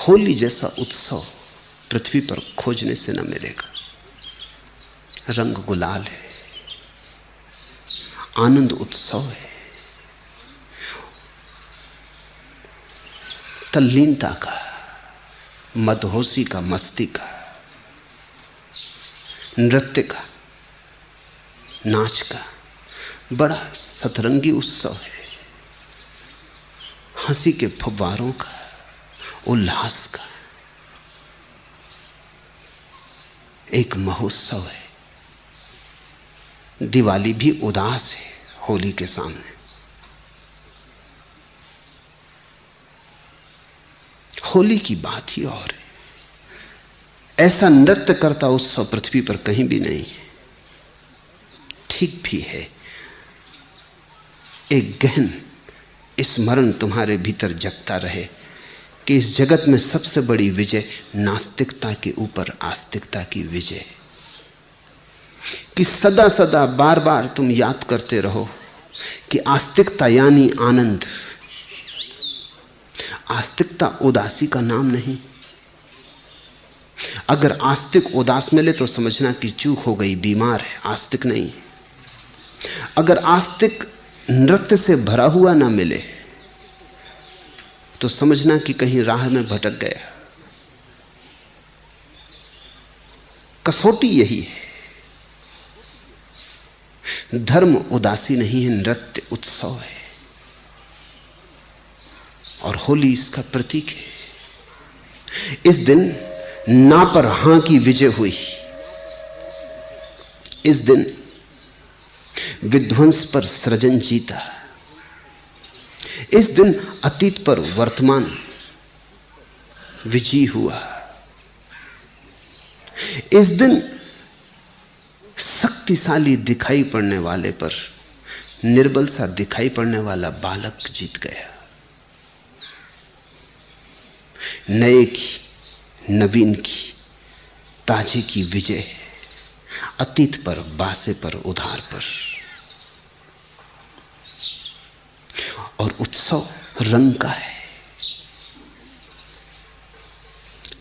होली जैसा उत्सव पृथ्वी पर खोजने से न मिलेगा। रंग गुलाल है, आनंद उत्सव है, तल्लीनता का, मदहोशी का, मस्ती का, नृत्य का, नाच का बड़ा सतरंगी उत्सव है। हंसी के फव्वारों का, उल्लास का एक महोत्सव है। दिवाली भी उदास है होली के सामने। होली की बात ही और है। ऐसा नृत्य करता उत्सव पृथ्वी पर कहीं भी नहीं है। ठीक भी है, एक गहन स्मरण तुम्हारे भीतर जगता रहे कि इस जगत में सबसे बड़ी विजय नास्तिकता के ऊपर आस्तिकता की विजय, कि सदा सदा बार बार तुम याद करते रहो कि आस्तिकता यानी आनंद। आस्तिकता उदासी का नाम नहीं। अगर आस्तिक उदास मिले तो समझना कि चूक हो गई, बीमार है, आस्तिक नहीं। अगर आस्तिक नृत्य से भरा हुआ ना मिले तो समझना कि कहीं राह में भटक गया। कसौटी यही है। धर्म उदासी नहीं है, नृत्य उत्सव है, और होली इसका प्रतीक है। इस दिन ना पर हां की विजय हुई। इस दिन विध्वंस पर सृजन जीता। इस दिन अतीत पर वर्तमान विजयी हुआ। इस दिन शक्तिशाली दिखाई पड़ने वाले पर निर्बल सा दिखाई पड़ने वाला बालक जीत गया। नए की, नवीन की, ताजे की विजय, अतीत पर, बासे पर, उधार पर। और उत्सव रंग का है,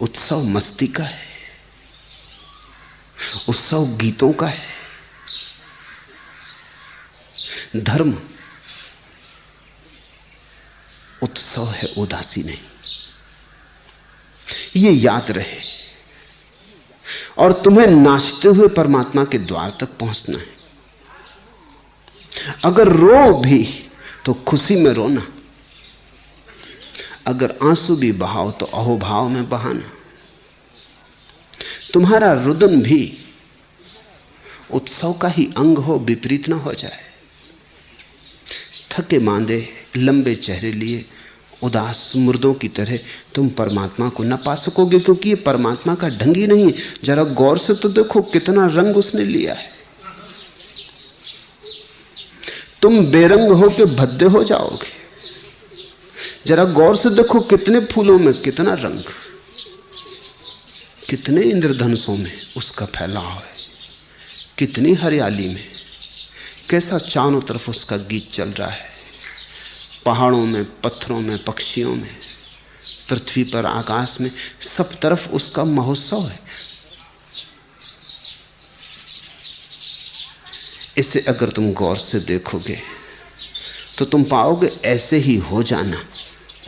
उत्सव मस्ती का है, उत्सव गीतों का है। धर्म उत्सव है, उदासी नहीं। ये याद रहे। और तुम्हें नाचते हुए परमात्मा के द्वार तक पहुंचना है। अगर रो भी तो खुशी में रोना, अगर आंसू भी बहाओ तो अहोभाव में बहाना। तुम्हारा रुदन भी उत्सव का ही अंग हो, विपरीत ना हो जाए। थके मांदे लंबे चेहरे लिए उदास मुर्दों की तरह तुम परमात्मा को न पा सकोगे, क्योंकि ये परमात्मा का ढंग ही नहीं। जरा गौर से तो देखो कितना रंग उसने लिया है। तुम बेरंग हो के भद्दे हो जाओगे। जरा गौर से देखो कितने फूलों में कितना रंग, कितने इंद्रधनुषों में उसका फैलाव है, कितनी हरियाली में, कैसा चारों तरफ उसका गीत चल रहा है। पहाड़ों में, पत्थरों में, पक्षियों में, पृथ्वी पर, आकाश में, सब तरफ उसका महोत्सव है। इसे अगर तुम गौर से देखोगे तो तुम पाओगे ऐसे ही हो जाना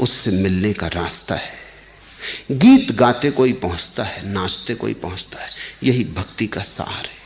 उससे मिलने का रास्ता है। गीत गाते कोई पहुंचता है, नाचते कोई पहुंचता है। यही भक्ति का सार है।